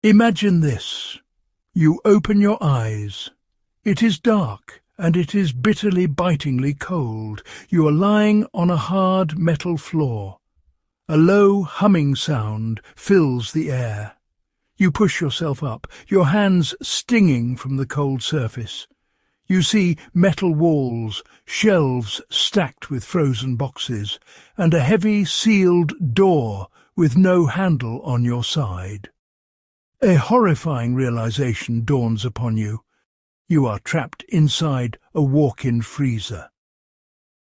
Imagine this. You open your eyes. It is dark, and it is bitterly, bitingly cold. You are lying on a hard metal floor. A low humming sound fills the air. You push yourself up, your hands stinging from the cold surface. You see metal walls, shelves stacked with frozen boxes, and a heavy sealed door with no handle on your side. A horrifying realization dawns upon you. You are trapped inside a walk-in freezer.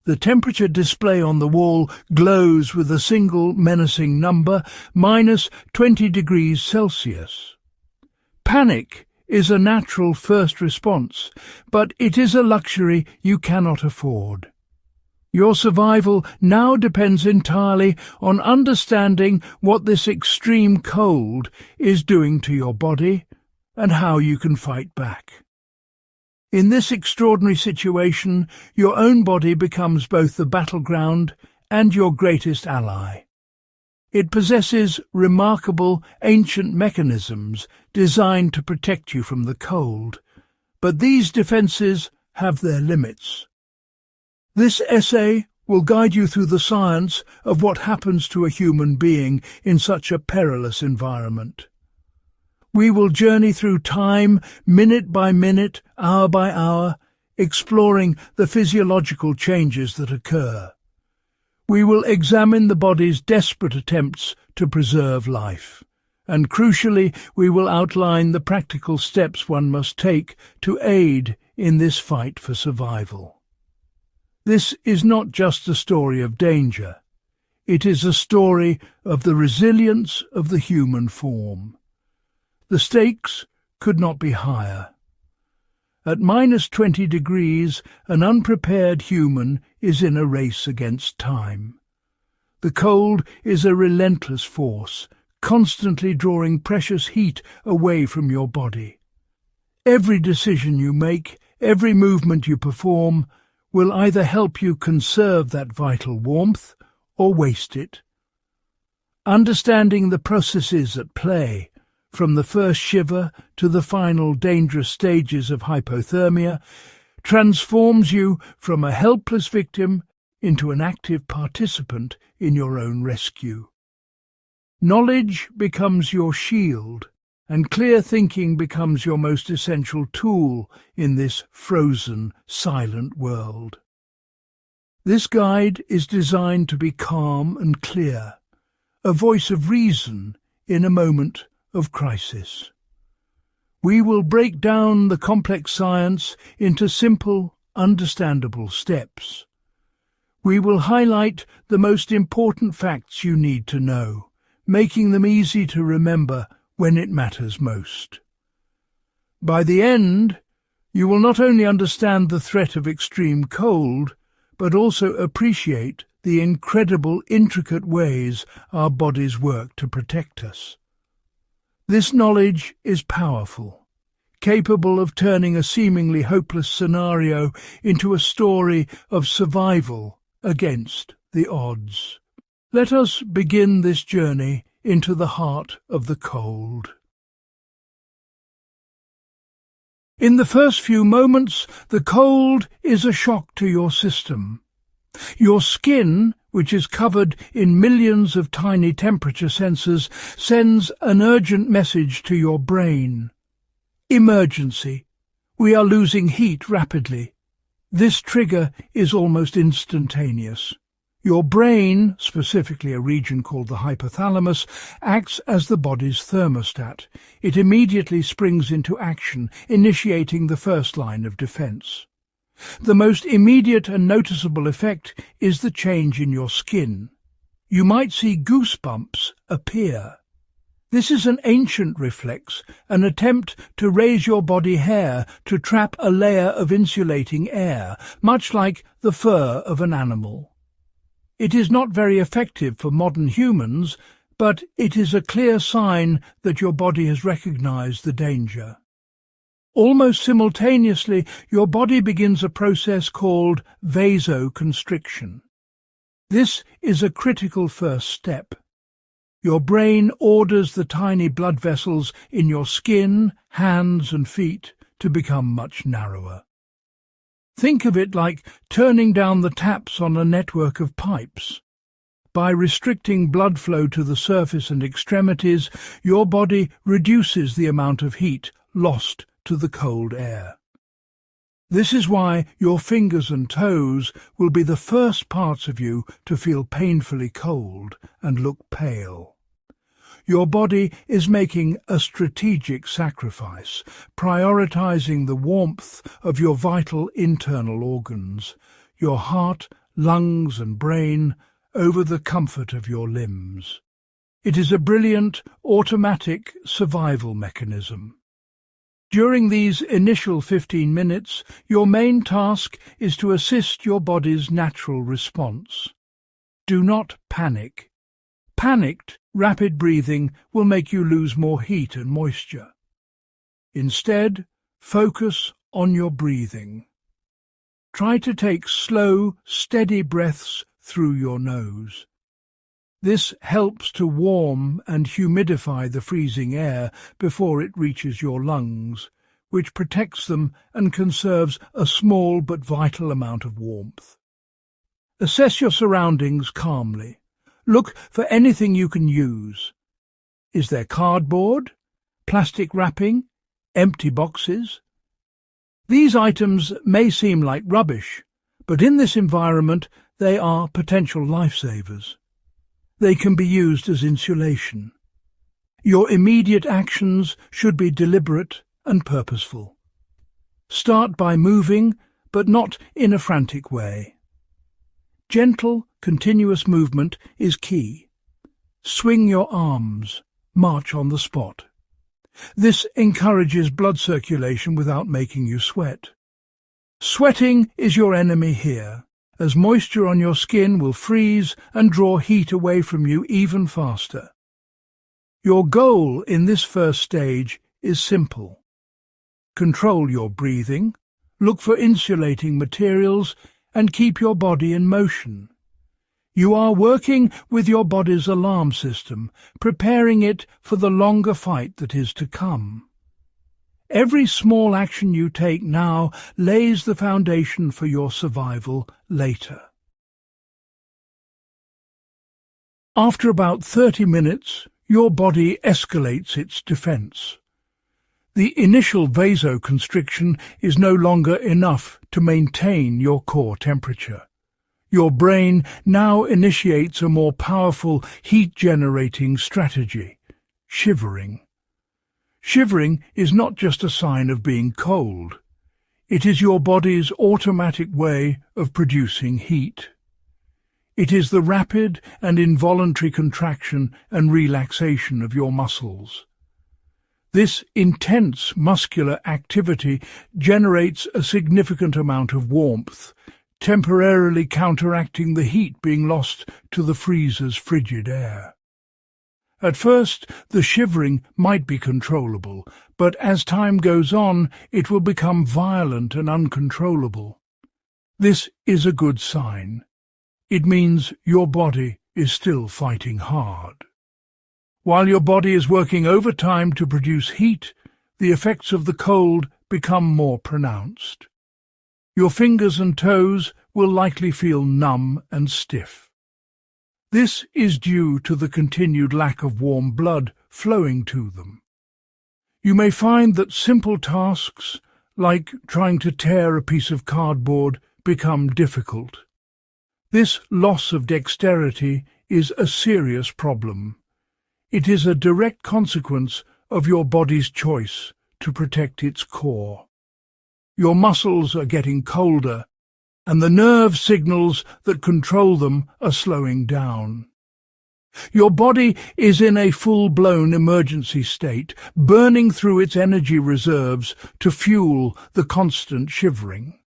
The temperature display on the wall glows with a single menacing number, -20 degrees Celsius. Panic is a natural first response, but it is a luxury you cannot afford. Your survival now depends entirely on understanding what this extreme cold is doing to your body and how you can fight back. In this extraordinary situation, your own body becomes both the battleground and your greatest ally. It possesses remarkable ancient mechanisms designed to protect you from the cold, but these defenses have their limits. This essay will guide you through the science of what happens to a human being in such a perilous environment. We will journey through time, minute by minute, hour by hour, exploring the physiological changes that occur. We will examine the body's desperate attempts to preserve life, and crucially, we will outline the practical steps one must take to aid in this fight for survival. This is not just a story of danger. It is a story of the resilience of the human form. The stakes could not be higher. At -20 degrees, an unprepared human is in a race against time. The cold is a relentless force, constantly drawing precious heat away from your body. Every decision you make, every movement you perform, will either help you conserve that vital warmth or waste it. Understanding the processes at play, from the first shiver to the final dangerous stages of hypothermia, transforms you from a helpless victim into an active participant in your own rescue. Knowledge becomes your shield, and clear thinking becomes your most essential tool in this frozen, silent world. This guide is designed to be calm and clear, a voice of reason in a moment of crisis. We will break down the complex science into simple, understandable steps. We will highlight the most important facts you need to know, making them easy to remember when it matters most. By the end, you will not only understand the threat of extreme cold, but also appreciate the incredible, intricate ways our bodies work to protect us. This knowledge is powerful, capable of turning a seemingly hopeless scenario into a story of survival against the odds. Let us begin this journey into the heart of the cold. In the first few moments, the cold is a shock to your system. Your skin, which is covered in millions of tiny temperature sensors, sends an urgent message to your brain. Emergency. We are losing heat rapidly. This trigger is almost instantaneous. Your brain, specifically a region called the hypothalamus, acts as the body's thermostat. It immediately springs into action, initiating the first line of defense. The most immediate and noticeable effect is the change in your skin. You might see goosebumps appear. This is an ancient reflex, an attempt to raise your body hair to trap a layer of insulating air, much like the fur of an animal. It is not very effective for modern humans, but it is a clear sign that your body has recognized the danger. Almost simultaneously, your body begins a process called vasoconstriction. This is a critical first step. Your brain orders the tiny blood vessels in your skin, hands and feet to become much narrower. Think of it like turning down the taps on a network of pipes. By restricting blood flow to the surface and extremities, your body reduces the amount of heat lost to the cold air. This is why your fingers and toes will be the first parts of you to feel painfully cold and look pale. Your body is making a strategic sacrifice, prioritizing the warmth of your vital internal organs, your heart, lungs and brain, over the comfort of your limbs. It is a brilliant, automatic survival mechanism. During these initial 15 minutes, your main task is to assist your body's natural response. Do not panic. Panicked, rapid breathing will make you lose more heat and moisture. Instead, focus on your breathing. Try to take slow, steady breaths through your nose. This helps to warm and humidify the freezing air before it reaches your lungs, which protects them and conserves a small but vital amount of warmth. Assess your surroundings calmly. Look for anything you can use. Is there cardboard, plastic wrapping, empty boxes? These items may seem like rubbish, but in this environment they are potential lifesavers. They can be used as insulation. Your immediate actions should be deliberate and purposeful. Start by moving, but not in a frantic way. Gentle, continuous movement is key. Swing your arms, march on the spot. This encourages blood circulation without making you sweat. Sweating is your enemy here, as moisture on your skin will freeze and draw heat away from you even faster. Your goal in this first stage is simple. Control your breathing, look for insulating materials, and keep your body in motion. You are working with your body's alarm system, preparing it for the longer fight that is to come. Every small action you take now lays the foundation for your survival later. After about 30 minutes, your body escalates its defense. The initial vasoconstriction is no longer enough to maintain your core temperature. Your brain now initiates a more powerful heat-generating strategy, shivering. Shivering is not just a sign of being cold. It is your body's automatic way of producing heat. It is the rapid and involuntary contraction and relaxation of your muscles. This intense muscular activity generates a significant amount of warmth, temporarily counteracting the heat being lost to the freezer's frigid air. At first, the shivering might be controllable, but as time goes on, it will become violent and uncontrollable. This is a good sign. It means your body is still fighting hard. While your body is working overtime to produce heat, the effects of the cold become more pronounced. Your fingers and toes will likely feel numb and stiff. This is due to the continued lack of warm blood flowing to them. You may find that simple tasks, like trying to tear a piece of cardboard, become difficult. This loss of dexterity is a serious problem. It is a direct consequence of your body's choice to protect its core. Your muscles are getting colder, and the nerve signals that control them are slowing down. Your body is in a full-blown emergency state, burning through its energy reserves to fuel the constant shivering.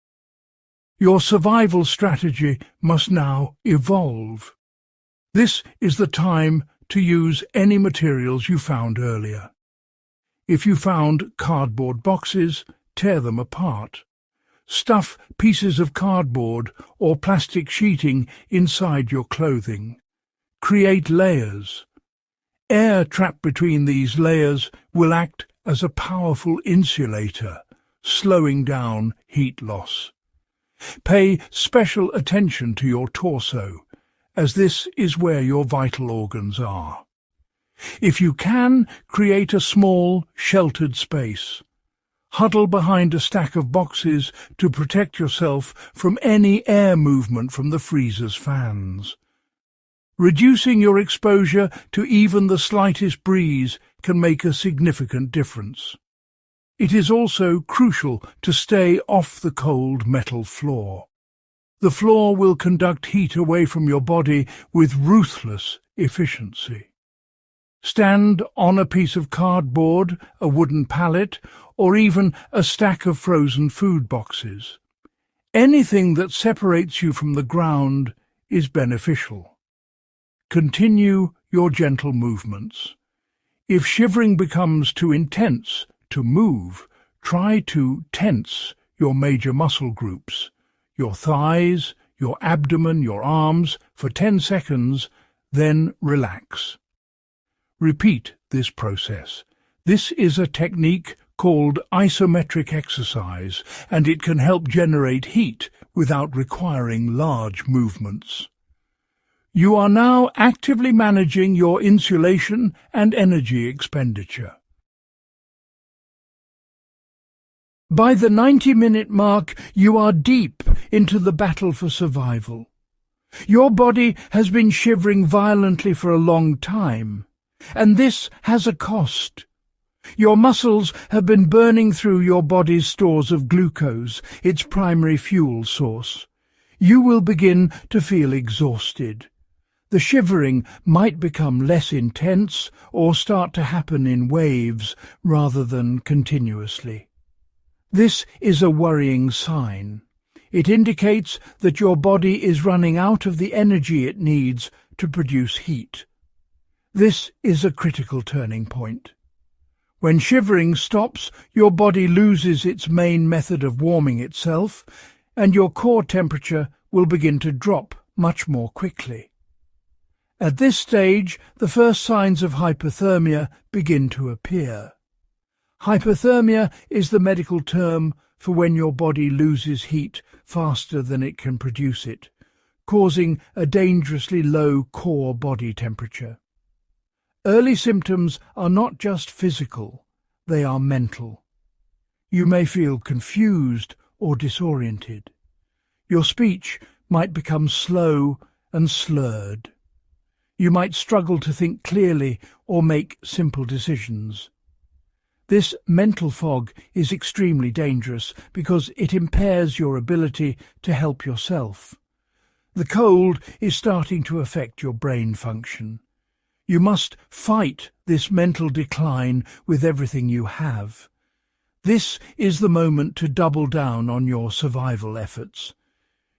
Your survival strategy must now evolve. This is the time to use any materials you found earlier. If you found cardboard boxes, tear them apart. Stuff pieces of cardboard or plastic sheeting inside your clothing. Create layers. Air trapped between these layers will act as a powerful insulator, slowing down heat loss. Pay special attention to your torso, as this is where your vital organs are. If you can, create a small, sheltered space. Huddle behind a stack of boxes to protect yourself from any air movement from the freezer's fans. Reducing your exposure to even the slightest breeze can make a significant difference. It is also crucial to stay off the cold metal floor. The floor will conduct heat away from your body with ruthless efficiency. Stand on a piece of cardboard, a wooden pallet, or even a stack of frozen food boxes. Anything that separates you from the ground is beneficial. Continue your gentle movements. If shivering becomes too intense to move, try to tense your major muscle groups, your thighs, your abdomen, your arms, for 10 seconds, then relax. Repeat this process. This is a technique called isometric exercise, and it can help generate heat without requiring large movements. You are now actively managing your insulation and energy expenditure. By the 90-minute mark, you are deep into the battle for survival. Your body has been shivering violently for a long time, and this has a cost. Your muscles have been burning through your body's stores of glucose, its primary fuel source. You will begin to feel exhausted. The shivering might become less intense or start to happen in waves rather than continuously. This is a worrying sign. It indicates that your body is running out of the energy it needs to produce heat. This is a critical turning point. When shivering stops, your body loses its main method of warming itself, and your core temperature will begin to drop much more quickly. At this stage, the first signs of hypothermia begin to appear. Hypothermia is the medical term for when your body loses heat faster than it can produce it, causing a dangerously low core body temperature. Early symptoms are not just physical, they are mental. You may feel confused or disoriented. Your speech might become slow and slurred. You might struggle to think clearly or make simple decisions. This mental fog is extremely dangerous because it impairs your ability to help yourself. The cold is starting to affect your brain function. You must fight this mental decline with everything you have. This is the moment to double down on your survival efforts.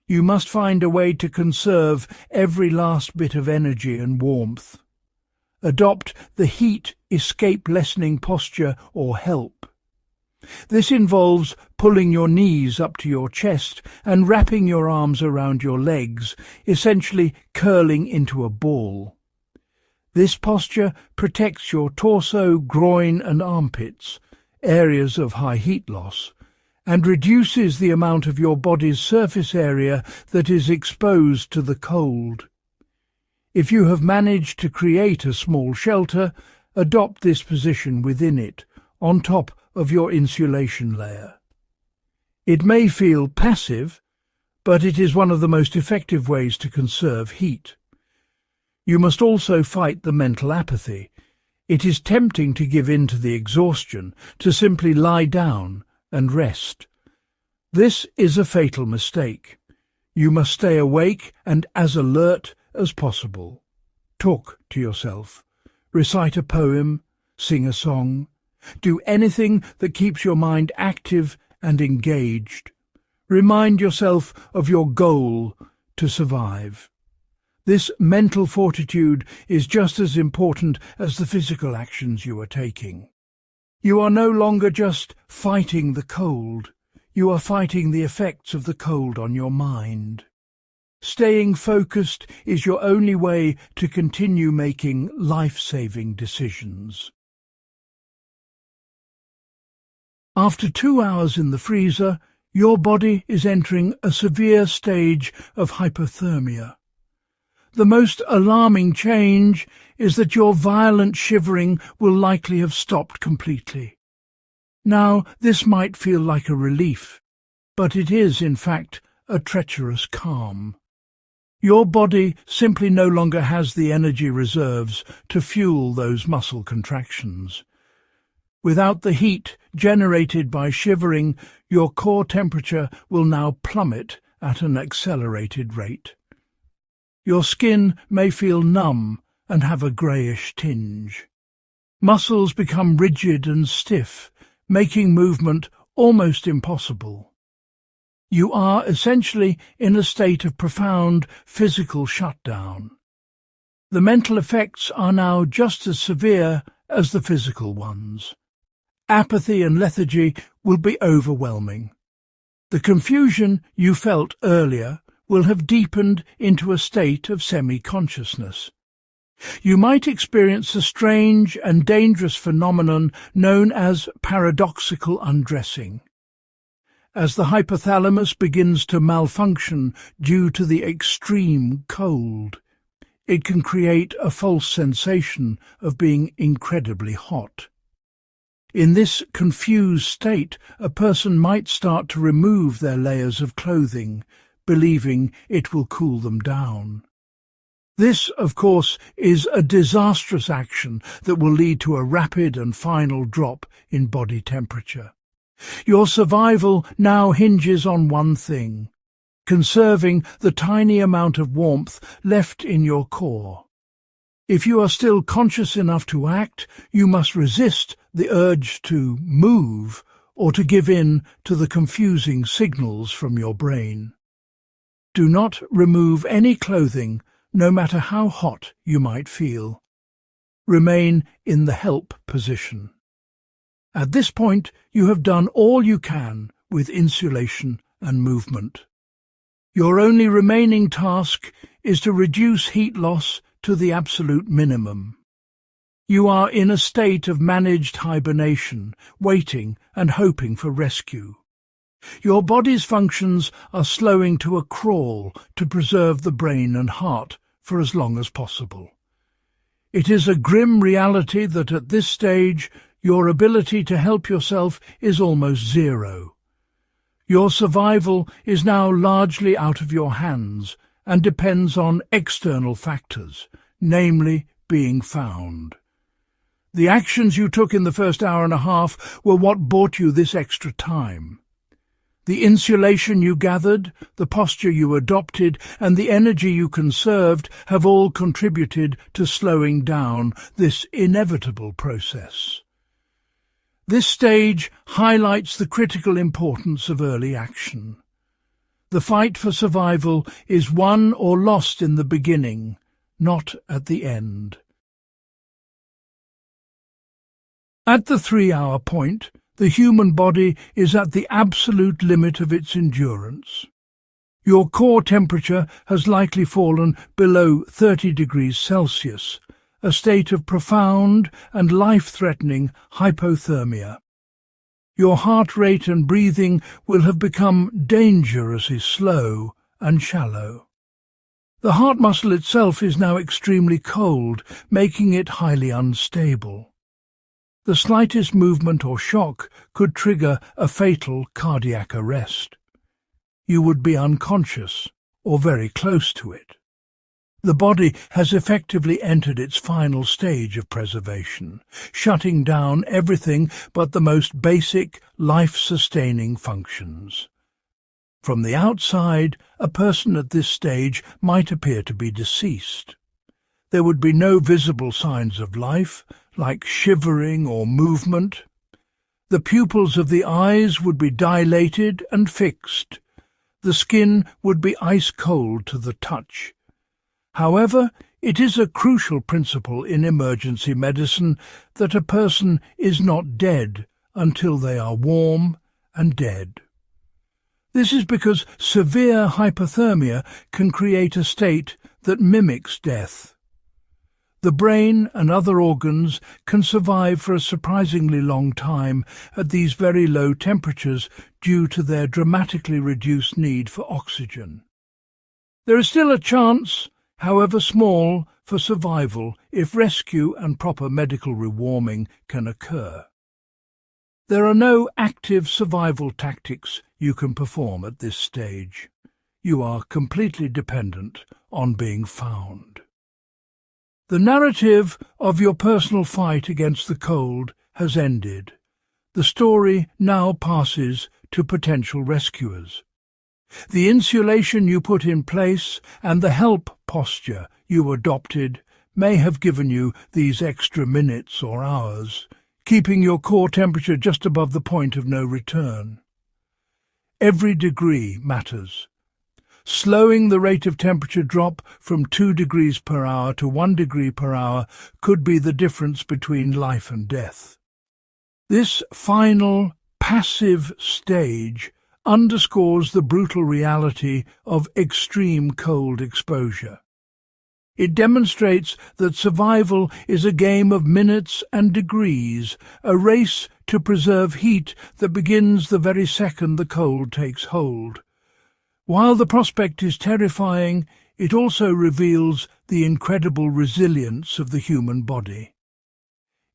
You must find a way to conserve every last bit of energy and warmth. Adopt the heat escape lessening posture or help. This involves pulling your knees up to your chest and wrapping your arms around your legs, essentially curling into a ball. This posture protects your torso, groin and armpits, areas of high heat loss, and reduces the amount of your body's surface area that is exposed to the cold. If you have managed to create a small shelter, adopt this position within it, on top of your insulation layer. It may feel passive, but it is one of the most effective ways to conserve heat. You must also fight the mental apathy. It is tempting to give in to the exhaustion, to simply lie down and rest. This is a fatal mistake. You must stay awake and as alert as possible. Talk to yourself. Recite a poem, sing a song. Do anything that keeps your mind active and engaged. Remind yourself of your goal to survive. This mental fortitude is just as important as the physical actions you are taking. You are no longer just fighting the cold. You are fighting the effects of the cold on your mind. Staying focused is your only way to continue making life-saving decisions. After 2 hours in the freezer, your body is entering a severe stage of hypothermia. The most alarming change is that your violent shivering will likely have stopped completely. Now, this might feel like a relief, but it is, in fact, a treacherous calm. Your body simply no longer has the energy reserves to fuel those muscle contractions. Without the heat generated by shivering, your core temperature will now plummet at an accelerated rate. Your skin may feel numb and have a greyish tinge. Muscles become rigid and stiff, making movement almost impossible. You are essentially in a state of profound physical shutdown. The mental effects are now just as severe as the physical ones. Apathy and lethargy will be overwhelming. The confusion you felt earlier will have deepened into a state of semi-consciousness. You might experience a strange and dangerous phenomenon known as paradoxical undressing. As the hypothalamus begins to malfunction due to the extreme cold, it can create a false sensation of being incredibly hot. In this confused state, a person might start to remove their layers of clothing, believing it will cool them down. This, of course, is a disastrous action that will lead to a rapid and final drop in body temperature. Your survival now hinges on one thing: conserving the tiny amount of warmth left in your core. If you are still conscious enough to act, you must resist the urge to move or to give in to the confusing signals from your brain. Do not remove any clothing, no matter how hot you might feel. Remain in the help position. At this point, you have done all you can with insulation and movement. Your only remaining task is to reduce heat loss to the absolute minimum. You are in a state of managed hibernation, waiting and hoping for rescue. Your body's functions are slowing to a crawl to preserve the brain and heart for as long as possible. It is a grim reality that at this stage your ability to help yourself is almost zero. Your survival is now largely out of your hands and depends on external factors, namely being found. The actions you took in the first hour and a half were what bought you this extra time. The insulation you gathered, the posture you adopted, and the energy you conserved have all contributed to slowing down this inevitable process. This stage highlights the critical importance of early action. The fight for survival is won or lost in the beginning, not at the end. At the 3-hour point, the human body is at the absolute limit of its endurance. Your core temperature has likely fallen below 30 degrees Celsius, a state of profound and life-threatening hypothermia. Your heart rate and breathing will have become dangerously slow and shallow. The heart muscle itself is now extremely cold, making it highly unstable. The slightest movement or shock could trigger a fatal cardiac arrest. You would be unconscious or very close to it. The body has effectively entered its final stage of preservation, shutting down everything but the most basic, life-sustaining functions. From the outside, a person at this stage might appear to be deceased. There would be no visible signs of life, like shivering or movement. The pupils of the eyes would be dilated and fixed. The skin would be ice-cold to the touch. However, it is a crucial principle in emergency medicine that a person is not dead until they are warm and dead. This is because severe hypothermia can create a state that mimics death. The brain and other organs can survive for a surprisingly long time at these very low temperatures due to their dramatically reduced need for oxygen. There is still a chance, however small, for survival if rescue and proper medical rewarming can occur. There are no active survival tactics you can perform at this stage. You are completely dependent on being found. The narrative of your personal fight against the cold has ended. The story now passes to potential rescuers. The insulation you put in place and the help posture you adopted may have given you these extra minutes or hours, keeping your core temperature just above the point of no return. Every degree matters. Slowing the rate of temperature drop from 2 degrees per hour to 1 degree per hour could be the difference between life and death. This final, passive stage underscores the brutal reality of extreme cold exposure. It demonstrates that survival is a game of minutes and degrees, a race to preserve heat that begins the very second the cold takes hold. While the prospect is terrifying, it also reveals the incredible resilience of the human body.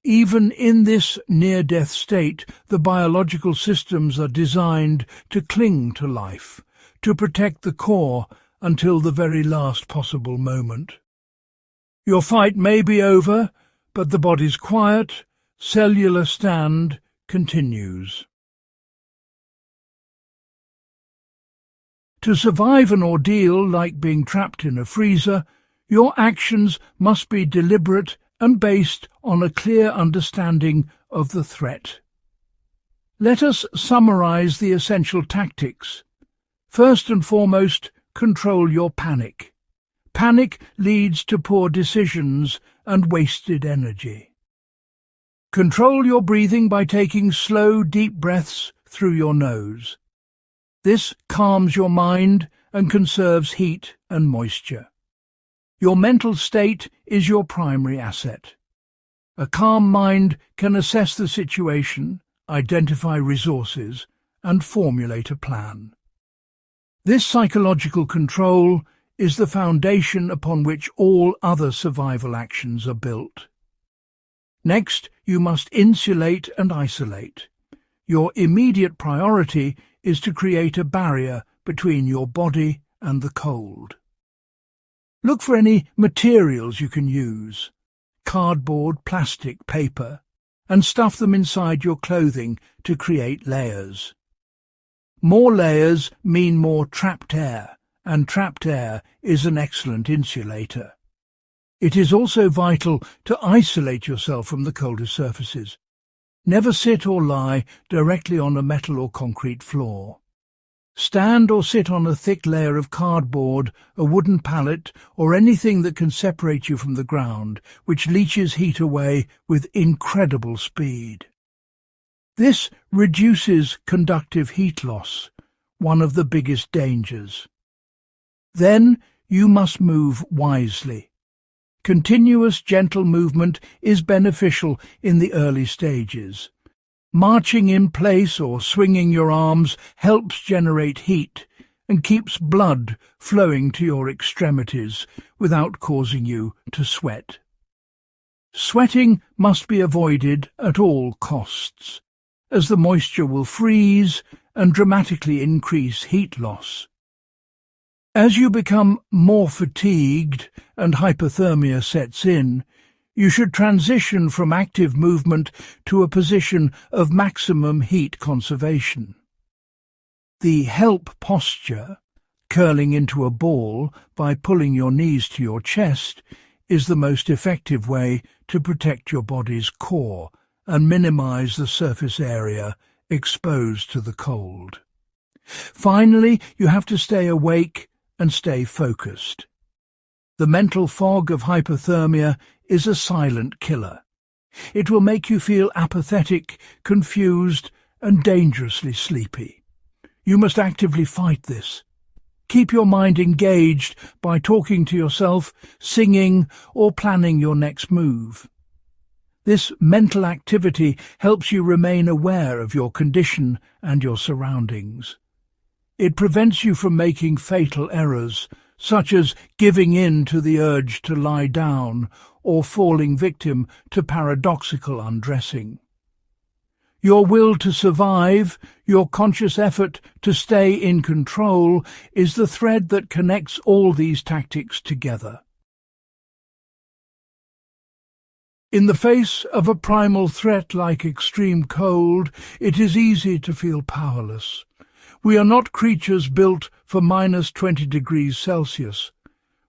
Even in this near-death state, the biological systems are designed to cling to life, to protect the core until the very last possible moment. Your fight may be over, but the body's quiet, cellular stand continues. To survive an ordeal like being trapped in a freezer, your actions must be deliberate and based on a clear understanding of the threat. Let us summarize the essential tactics. First and foremost, control your panic. Panic leads to poor decisions and wasted energy. Control your breathing by taking slow, deep breaths through your nose. This calms your mind and conserves heat and moisture. Your mental state is your primary asset. A calm mind can assess the situation, identify resources, and formulate a plan. This psychological control is the foundation upon which all other survival actions are built. Next, you must insulate and isolate. Your immediate priority is to create a barrier between your body and the cold. Look for any materials you can use, cardboard, plastic, paper, and stuff them inside your clothing to create layers. More layers mean more trapped air, and trapped air is an excellent insulator. It is also vital to isolate yourself from the colder surfaces. Never sit or lie directly on a metal or concrete floor. Stand or sit on a thick layer of cardboard, a wooden pallet, or anything that can separate you from the ground, which leaches heat away with incredible speed. This reduces conductive heat loss, one of the biggest dangers. Then you must move wisely. Continuous, gentle movement is beneficial in the early stages. Marching in place or swinging your arms helps generate heat and keeps blood flowing to your extremities without causing you to sweat. Sweating must be avoided at all costs, as the moisture will freeze and dramatically increase heat loss. As you become more fatigued and hypothermia sets in, you should transition from active movement to a position of maximum heat conservation. The help posture, curling into a ball by pulling your knees to your chest, is the most effective way to protect your body's core and minimize the surface area exposed to the cold. Finally, you have to stay awake and stay focused. The mental fog of hypothermia is a silent killer. It will make you feel apathetic, confused, and dangerously sleepy. You must actively fight this. Keep your mind engaged by talking to yourself, singing, or planning your next move. This mental activity helps you remain aware of your condition and your surroundings. It prevents you from making fatal errors, such as giving in to the urge to lie down or falling victim to paradoxical undressing. Your will to survive, your conscious effort to stay in control, is the thread that connects all these tactics together. In the face of a primal threat like extreme cold, it is easy to feel powerless. We are not creatures built for -20 degrees Celsius.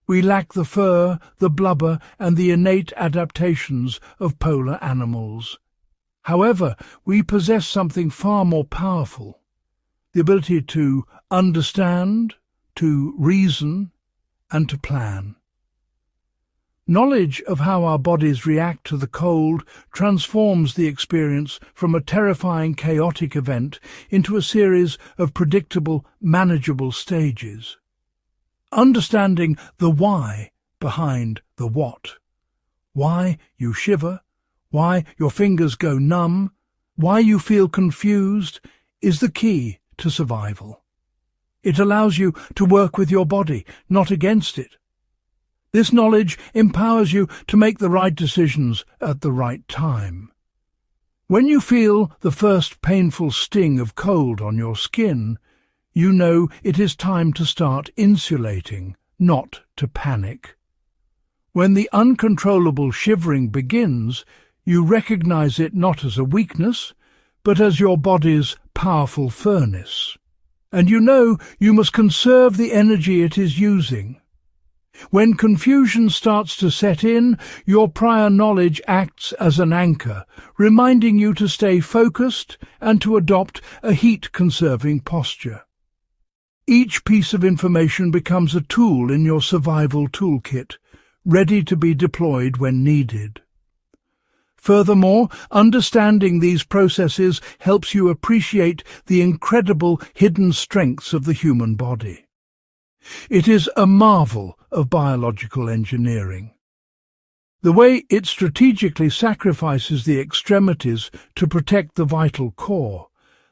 We lack the fur, the blubber, and the innate adaptations of polar animals. However, we possess something far more powerful: the ability to understand, to reason, and to plan. Knowledge of how our bodies react to the cold transforms the experience from a terrifying, chaotic event into a series of predictable, manageable stages. Understanding the why behind the what. Why you shiver, why your fingers go numb, why you feel confused, is the key to survival. It allows you to work with your body, not against it. This knowledge empowers you to make the right decisions at the right time. When you feel the first painful sting of cold on your skin, you know it is time to start insulating, not to panic. When the uncontrollable shivering begins, you recognize it not as a weakness, but as your body's powerful furnace. And you know you must conserve the energy it is using. When confusion starts to set in, your prior knowledge acts as an anchor, reminding you to stay focused and to adopt a heat-conserving posture. Each piece of information becomes a tool in your survival toolkit, ready to be deployed when needed. Furthermore, understanding these processes helps you appreciate the incredible hidden strengths of the human body. It is a marvel of biological engineering. The way it strategically sacrifices the extremities to protect the vital core,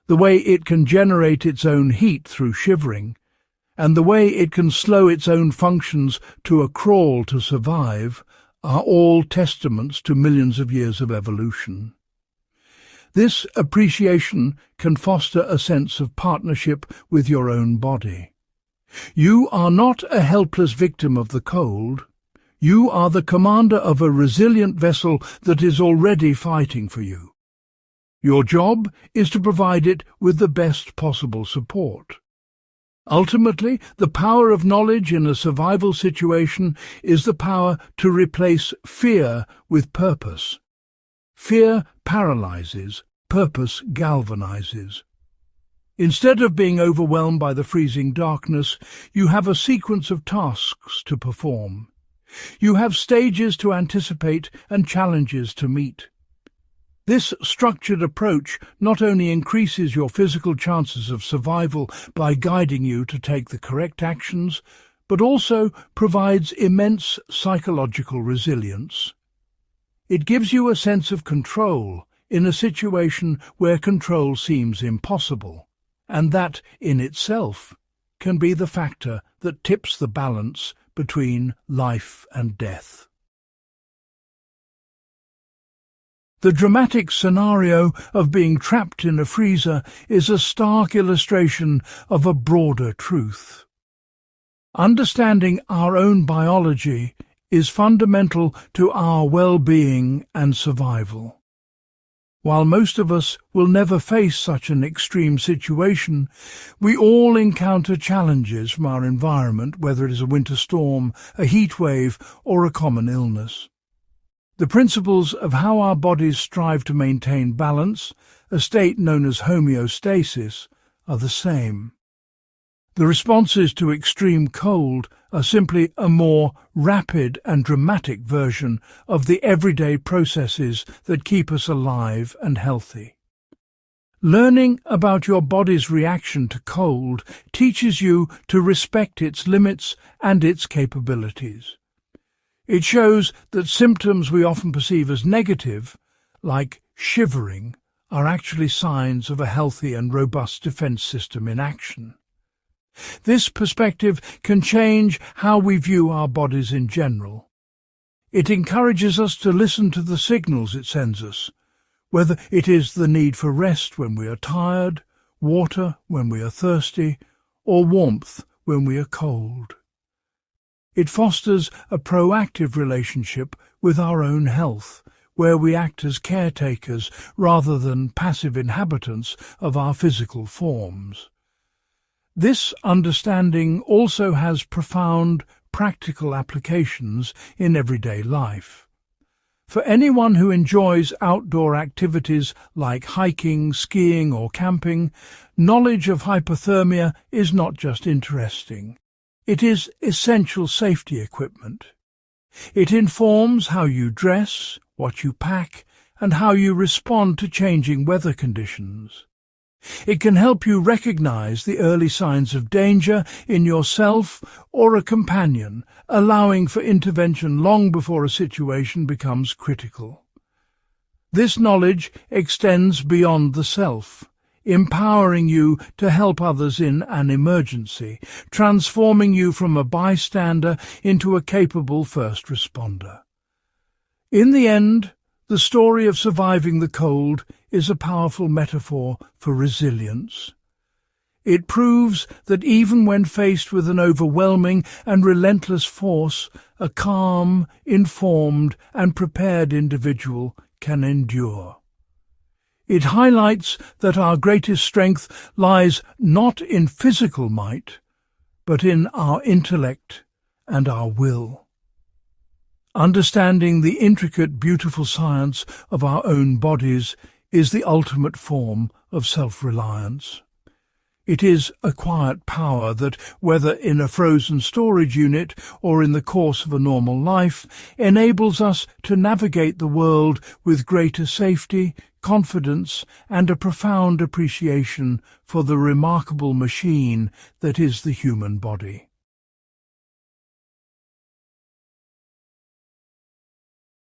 the way it can generate its own heat through shivering, and the way it can slow its own functions to a crawl to survive, are all testaments to millions of years of evolution. This appreciation can foster a sense of partnership with your own body. You are not a helpless victim of the cold. You are the commander of a resilient vessel that is already fighting for you. Your job is to provide it with the best possible support. Ultimately, the power of knowledge in a survival situation is the power to replace fear with purpose. Fear paralyzes, purpose galvanizes. Instead of being overwhelmed by the freezing darkness, you have a sequence of tasks to perform. You have stages to anticipate and challenges to meet. This structured approach not only increases your physical chances of survival by guiding you to take the correct actions, but also provides immense psychological resilience. It gives you a sense of control in a situation where control seems impossible, and that, in itself, can be the factor that tips the balance between life and death. The dramatic scenario of being trapped in a freezer is a stark illustration of a broader truth. Understanding our own biology is fundamental to our well-being and survival. While most of us will never face such an extreme situation, we all encounter challenges from our environment, whether it is a winter storm, a heat wave, or a common illness. The principles of how our bodies strive to maintain balance, a state known as homeostasis, are the same. The responses to extreme cold are simply a more rapid and dramatic version of the everyday processes that keep us alive and healthy. Learning about your body's reaction to cold teaches you to respect its limits and its capabilities. It shows that symptoms we often perceive as negative, like shivering, are actually signs of a healthy and robust defense system in action. This perspective can change how we view our bodies in general. It encourages us to listen to the signals it sends us, whether it is the need for rest when we are tired, water when we are thirsty, or warmth when we are cold. It fosters a proactive relationship with our own health, where we act as caretakers rather than passive inhabitants of our physical forms. This understanding also has profound practical applications in everyday life. For anyone who enjoys outdoor activities like hiking, skiing or camping, knowledge of hypothermia is not just interesting. It is essential safety equipment. It informs how you dress, what you pack, and how you respond to changing weather conditions. It can help you recognize the early signs of danger in yourself or a companion, allowing for intervention long before a situation becomes critical. This knowledge extends beyond the self, empowering you to help others in an emergency, transforming you from a bystander into a capable first responder. In the end, the story of surviving the cold is a powerful metaphor for resilience. It proves that even when faced with an overwhelming and relentless force, a calm, informed and prepared individual can endure. It highlights that our greatest strength lies not in physical might, but in our intellect and our will. Understanding the intricate, beautiful science of our own bodies is the ultimate form of self-reliance. It is a quiet power that, whether in a frozen storage unit or in the course of a normal life, enables us to navigate the world with greater safety, confidence, and a profound appreciation for the remarkable machine that is the human body.